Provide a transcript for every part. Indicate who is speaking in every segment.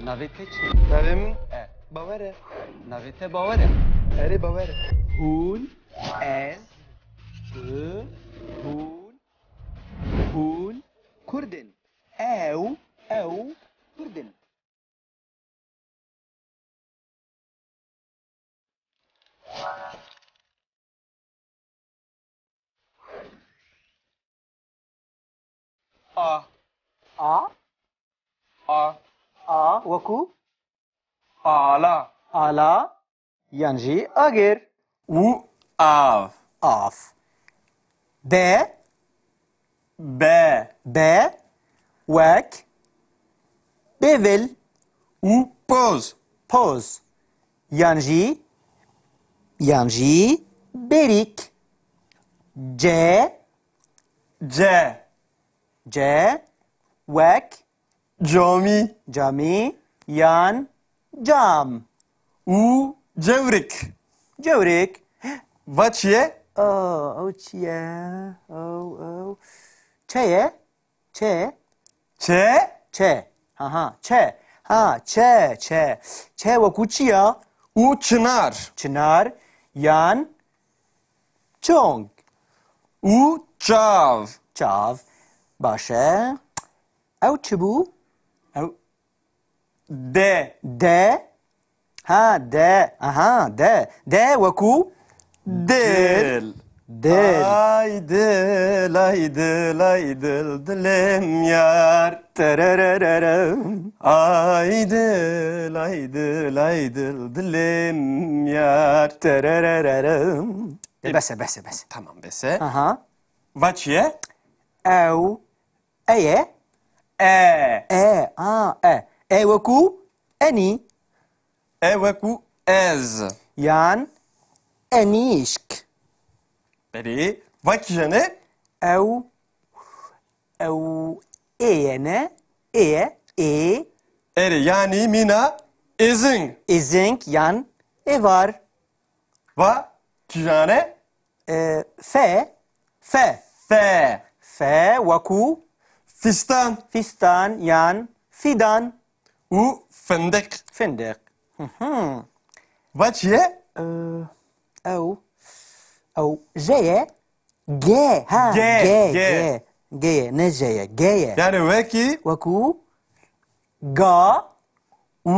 Speaker 1: Navê te çi?
Speaker 2: Navê min
Speaker 1: E.
Speaker 2: Bawer e.
Speaker 1: Navê te Bawer e?
Speaker 2: Erê Bawer e.
Speaker 1: Hûn, ez, tu, hûn, hûn,
Speaker 2: Kurdin.
Speaker 1: ew,
Speaker 2: Kurdin.
Speaker 1: a,
Speaker 2: A.
Speaker 1: a,
Speaker 2: A وەکو
Speaker 1: ala,
Speaker 2: ئالا یانجی ئەگەر
Speaker 1: û av,
Speaker 2: ئاف ب
Speaker 1: b,
Speaker 2: ب وەک بێڤل
Speaker 1: û poz,
Speaker 2: پۆز یانجی بێریک ج
Speaker 1: c,
Speaker 2: ج وەک
Speaker 1: camî,
Speaker 2: جامی یان جام
Speaker 1: û cewrik.
Speaker 2: جەورێک
Speaker 1: Va çi ye?
Speaker 2: ئەو چییە ئەو چەیە چێ
Speaker 1: Çe,
Speaker 2: چێ هاها چێ ها چێ وەکو چییە
Speaker 1: û çınar,
Speaker 2: چنار یان چۆنگ
Speaker 1: û çav.
Speaker 2: چاو باشە ئەو چ بوو
Speaker 1: Ew d,
Speaker 2: د ها د ئەها د وەکو
Speaker 1: dil.
Speaker 2: دل
Speaker 1: Ay dil, ay dil, ay dil, dilim yar.
Speaker 2: تەرەرەرەرەم
Speaker 1: Ay dil, ay dil, ay dil, dilim yar.
Speaker 2: تەرەرەرەرەم بەسە بەسە
Speaker 1: Tamam bese.
Speaker 2: ئەها
Speaker 1: Va çi ye?
Speaker 2: ئەو ئەیە
Speaker 1: E.
Speaker 2: ئە وەکو ئەنی
Speaker 1: E veku ez.
Speaker 2: یان ئەنیشک
Speaker 1: Beri. Va ki jene?
Speaker 2: ئەو ئێنە ئێ
Speaker 1: Eri yani mina ezin.
Speaker 2: ئێزنگ یان ئێوار
Speaker 1: Va ki jane?
Speaker 2: فە
Speaker 1: Fe.
Speaker 2: وەکو
Speaker 1: Fistan.
Speaker 2: فیستان یان فیدان
Speaker 1: U fındık.
Speaker 2: فندق
Speaker 1: Va çi ye?
Speaker 2: ئەو ژەیە گێ ها
Speaker 1: گێ.
Speaker 2: گێیە نەژەیە گێیە
Speaker 1: Yani veki
Speaker 2: وەکو گا
Speaker 1: u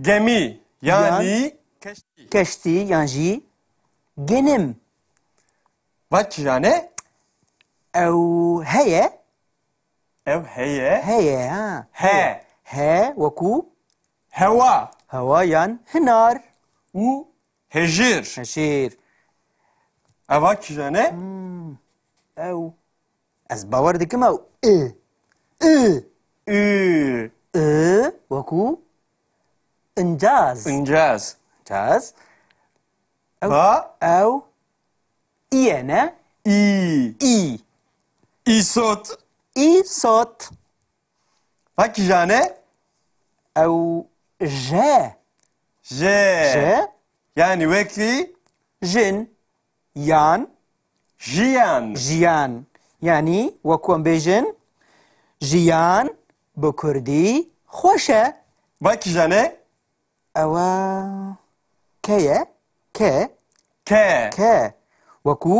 Speaker 1: gemi. Yani keşti.
Speaker 2: کەشتی یانژی گەنم
Speaker 1: Va ki jane?
Speaker 2: ئەو هەیە
Speaker 1: Ev heye.
Speaker 2: ها
Speaker 1: He.
Speaker 2: هە وەکو
Speaker 1: Heva.
Speaker 2: هەوا یان هەنار
Speaker 1: U hejir.
Speaker 2: هەشیر
Speaker 1: Eva ki jane?
Speaker 2: ئەو ئەس باوەڕ دەکەم ئەو
Speaker 1: Ü.
Speaker 2: وەکو ئنجاز
Speaker 1: İncaz.
Speaker 2: جاز
Speaker 1: Va
Speaker 2: ئەو ئیەنە
Speaker 1: i.
Speaker 2: ئی
Speaker 1: İsot.
Speaker 2: ئی سۆت
Speaker 1: Va ki jane?
Speaker 2: ئەو ژە
Speaker 1: J. Yani veki
Speaker 2: ژن یان
Speaker 1: jiyan.
Speaker 2: ژیان یعنی وەکو ئەم بێژن ژیان بە کوردی خۆشە
Speaker 1: Va ki jane?
Speaker 2: ئەوە کەیە
Speaker 1: Ke.
Speaker 2: وەکو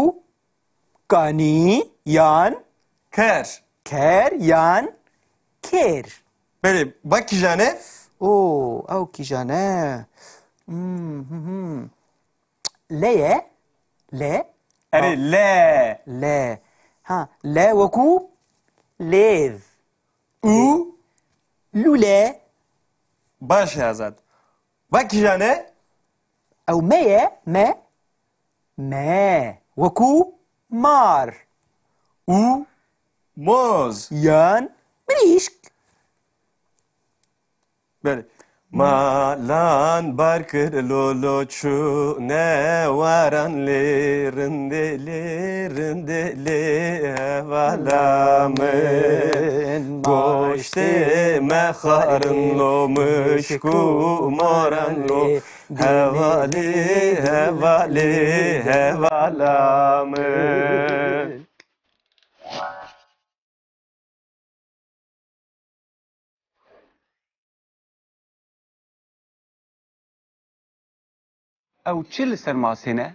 Speaker 2: کانی یان
Speaker 1: Ker.
Speaker 2: کەر یان کێر
Speaker 1: Böyle va ki jane?
Speaker 2: ئەو کیژانە لێیە لێ
Speaker 1: Eri le.
Speaker 2: لێ ها لێ وەکو لێڤ
Speaker 1: U.
Speaker 2: لولێ
Speaker 1: Baş yazad. Va ki jane?
Speaker 2: ئەو مەیە مە وەکو مار
Speaker 1: U. Moz.
Speaker 2: یان مریشک
Speaker 1: Böyle. Malan barkır lolo çu ne varan rinde evalamın goşte meharın lo mışku moran lo hevalamın ew çi li ser masê ne?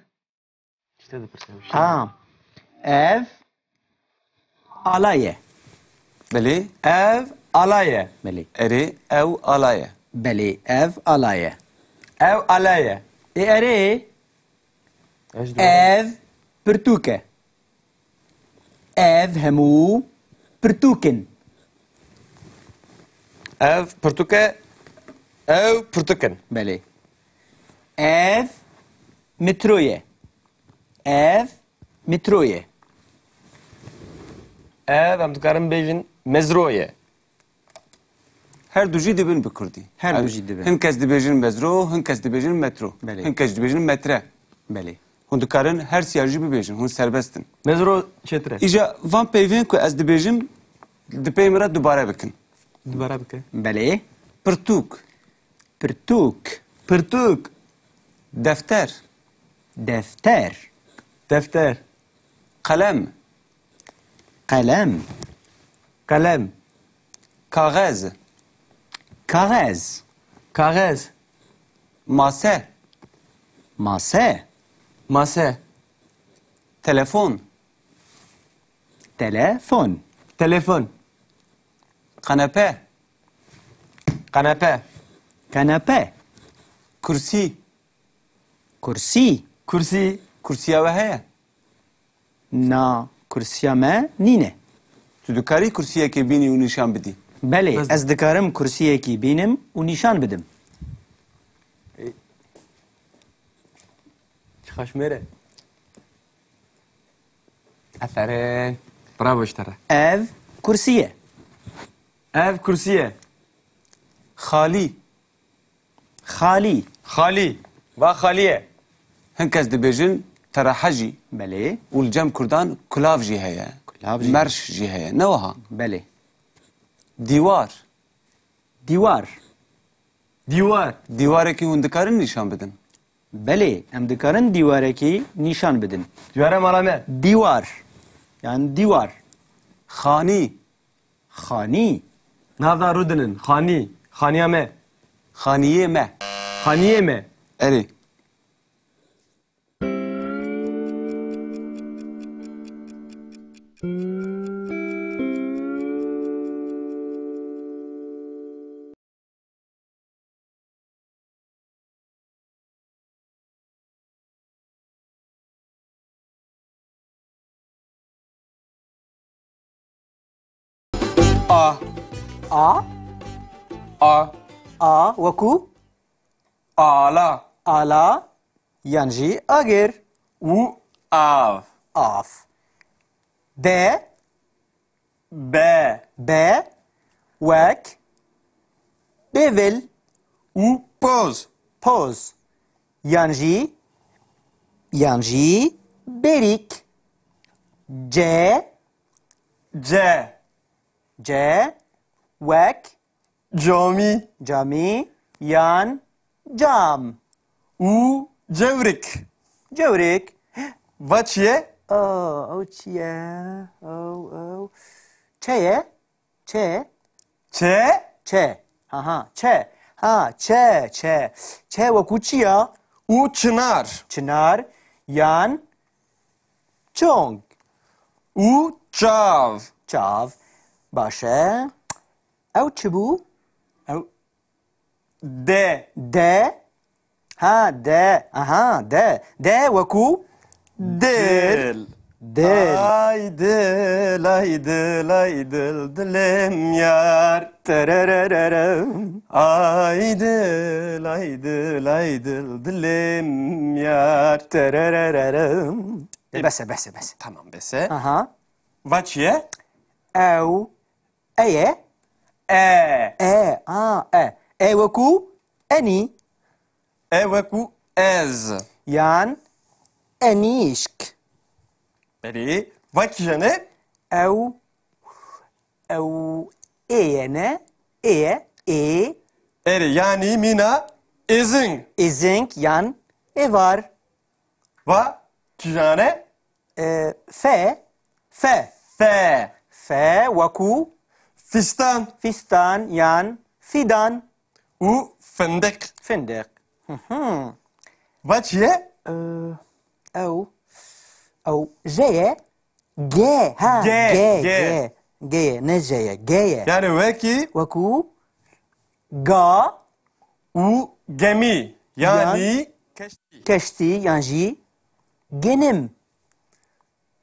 Speaker 2: Ev alaye.
Speaker 1: Belê,
Speaker 2: Ev alaye. Belê.
Speaker 1: erê ew alaye.
Speaker 2: Belê, ev alaye. Ev alaye. Erê ev pirtûke. Ev hemû pirtûkin.
Speaker 1: Ev pirtûke, ew pirtûkin.
Speaker 2: Belê. Ev metroye. Ev metroye.
Speaker 1: Ev em dikarin bêjin mezroye. Her du jî dibin bi Kurdî.
Speaker 2: Her du jî dibin.
Speaker 1: Hin kes dibêjin mezro, hin kes dibêjin metro.
Speaker 2: Belê.
Speaker 1: Hin kes dibêjin metre.
Speaker 2: Belê.
Speaker 1: Hûn dikarin her siya jî bibêjin, hûn serbestin.
Speaker 3: Mezro çetre.
Speaker 1: Îja van peyvên ku ez dibêjim, di pey min re dubare bikin.
Speaker 3: Dubara bike.
Speaker 2: Belê.
Speaker 1: Pirtûk,
Speaker 2: Pirtûk.
Speaker 3: Pırtuk.
Speaker 1: defter,
Speaker 2: Defter.
Speaker 3: Defter.
Speaker 1: kalem,
Speaker 2: Kalem.
Speaker 3: Kalem.
Speaker 1: kağez,
Speaker 2: Kağız.
Speaker 3: Kağız.
Speaker 1: mase,
Speaker 2: Mase.
Speaker 3: Mase.
Speaker 1: telefon,
Speaker 2: Telefon.
Speaker 3: Telefon.
Speaker 1: kanepe,
Speaker 3: Kanepe.
Speaker 2: Kanepe.
Speaker 1: kursî.
Speaker 2: Kursi.
Speaker 3: Kursi.
Speaker 1: Kursiya we heye.
Speaker 2: Na kursiya me nîne.
Speaker 1: Tu dikarî kursiyekê bînî û nîşan bidî.
Speaker 2: Belê, ez dikarim kursiyekî bînim û nîşan bidim.
Speaker 3: Çıkaşmere. Aferin. Bravo işte.
Speaker 2: Ev kursiye.
Speaker 3: Ev kursiye.
Speaker 1: Xalî,
Speaker 2: Xali.
Speaker 3: Hali. Ve haliye.
Speaker 1: hin kes dibêjin terehe jî.
Speaker 2: Belê.
Speaker 1: û li cem Kurdan kulav jî heye.
Speaker 2: Kulav jî.
Speaker 1: Merş jî heye. Ne wiha?
Speaker 2: Belê.
Speaker 1: Dîwar.
Speaker 2: Dîwar.
Speaker 3: Divar.
Speaker 1: Dîwarekî hûn dikarin nîşan bidin.
Speaker 2: Belê, em dikarin dîwarekî nîşan bidin.
Speaker 3: Divara malame.
Speaker 2: Dîwar. Yani dîwar.
Speaker 1: Xanî,
Speaker 2: Xanî.
Speaker 3: Navda rudinin. Hani. Haniyame.
Speaker 1: xaniyê me.
Speaker 3: Haniye mi?
Speaker 1: Erê. A,
Speaker 2: A.
Speaker 1: a,
Speaker 2: A وەکو
Speaker 1: ala,
Speaker 2: ئالا یانجی ئەگەر
Speaker 1: û av.
Speaker 2: ئاف ب
Speaker 1: B,
Speaker 2: ب وەک بێڤل
Speaker 1: û poz.
Speaker 2: پۆز یانجی بێریک جێ
Speaker 1: C,
Speaker 2: جێ وەک
Speaker 1: camî
Speaker 2: جامی یان جام
Speaker 1: û cewrik.
Speaker 2: جەورێک
Speaker 1: Va çi ye?
Speaker 2: ئەو چییە ئەو چەیە چێ
Speaker 1: Çe,
Speaker 2: چێ هاها چێ ها چێ وەکو چییە
Speaker 1: û çınar.
Speaker 2: چنار یان چۆنگ
Speaker 1: û çav.
Speaker 2: چاو باشە ئەو چ بوو
Speaker 1: Ew D,
Speaker 2: دە ها دە ئەها دە وەکو
Speaker 1: dil.
Speaker 2: دل
Speaker 1: Ay dil, ay dil, ay dil, dilim yar.
Speaker 2: تەرەرەرەرەم
Speaker 1: Ay dil, ay dil, ay dil, dilim yar.
Speaker 2: تەرەرەرەرەم بەسە بەسە
Speaker 1: Tamam bese.
Speaker 2: ئەها
Speaker 1: Va çi ye?
Speaker 2: ئەو ئەیە
Speaker 1: E,
Speaker 2: ئە وەکو ئەنی
Speaker 1: e veku ez.
Speaker 2: یان ئەنیشک
Speaker 1: Beri, va çi ne?
Speaker 2: ئەو ئێنە ئێ
Speaker 1: Eri yani mina izin.
Speaker 2: ئێزنگ یان ئێوار
Speaker 1: Va çi ne?
Speaker 2: فە
Speaker 1: Fe,
Speaker 2: فە وەکو
Speaker 1: fistan
Speaker 2: فیستان یان فیدان
Speaker 1: u fındık.
Speaker 2: فندق
Speaker 1: Vaçiye?
Speaker 2: او جايه جا ها
Speaker 1: جا،
Speaker 2: جا
Speaker 1: جا.
Speaker 2: جا جايه نه جايه جايه
Speaker 1: Yani veki
Speaker 2: وكو غا
Speaker 1: u gemi. Yani keşti.
Speaker 2: كشتي يعني جنم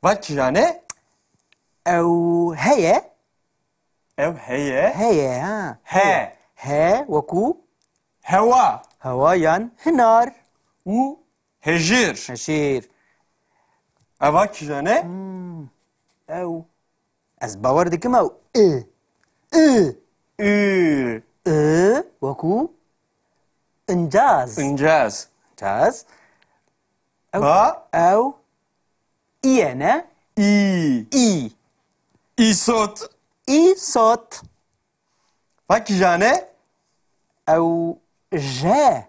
Speaker 1: Vaç yani?
Speaker 2: او هي
Speaker 1: Ev heye.
Speaker 2: هي ها
Speaker 1: He.
Speaker 2: ها وكو
Speaker 1: Heva.
Speaker 2: هوايان هنار
Speaker 1: U hejir.
Speaker 2: هشير
Speaker 1: Vaç yani?
Speaker 2: او از باور دي كما ا ا
Speaker 1: Ü.
Speaker 2: وكو انجاز
Speaker 1: İncaz.
Speaker 2: انجاز
Speaker 1: Ba.
Speaker 2: او ايانا
Speaker 1: İ.
Speaker 2: اي
Speaker 1: İsot.
Speaker 2: اي صوت
Speaker 1: Vaç yani?
Speaker 2: او جا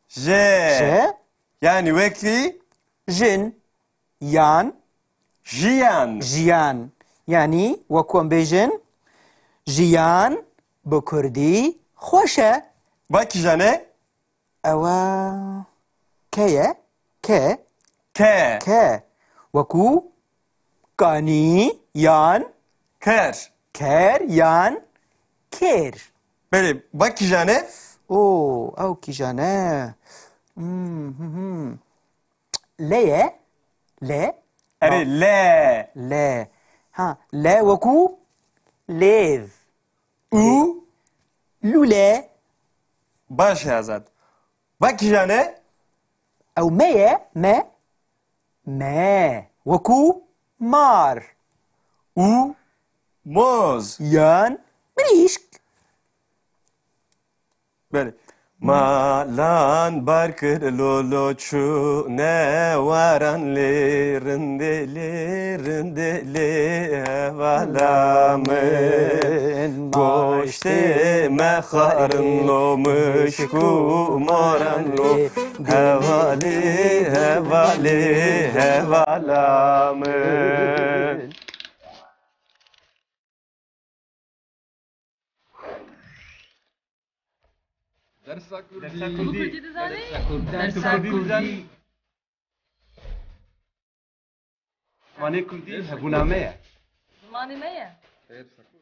Speaker 1: J.
Speaker 2: جا
Speaker 1: Yani veki
Speaker 2: جن يان
Speaker 1: jiyan.
Speaker 2: جيان يعني وكو بيجن جيان بكردي خوشة
Speaker 1: Vaç yani?
Speaker 2: او كيا كا
Speaker 1: Ke.
Speaker 2: كا وكو كاني يان
Speaker 1: Ker.
Speaker 2: كير يان كير
Speaker 1: Böyle vaç yani?
Speaker 2: او كي جانا لا لا
Speaker 1: Eri le.
Speaker 2: لا ها لا وكو ليذ
Speaker 1: U.
Speaker 2: لولا
Speaker 1: Baş yazat. Vaç yani?
Speaker 2: او ما وكو مار
Speaker 1: U. Moz.
Speaker 2: يان بريشك
Speaker 1: Böyle. Malan barkır lolo çu ne varan lerinde evalamın goşte meharın lo mışku moran lo hevali hevalamın.
Speaker 4: درس كردي درس
Speaker 3: كردی مانه کردی هبونامه
Speaker 5: زمانی میه
Speaker 4: درس كردي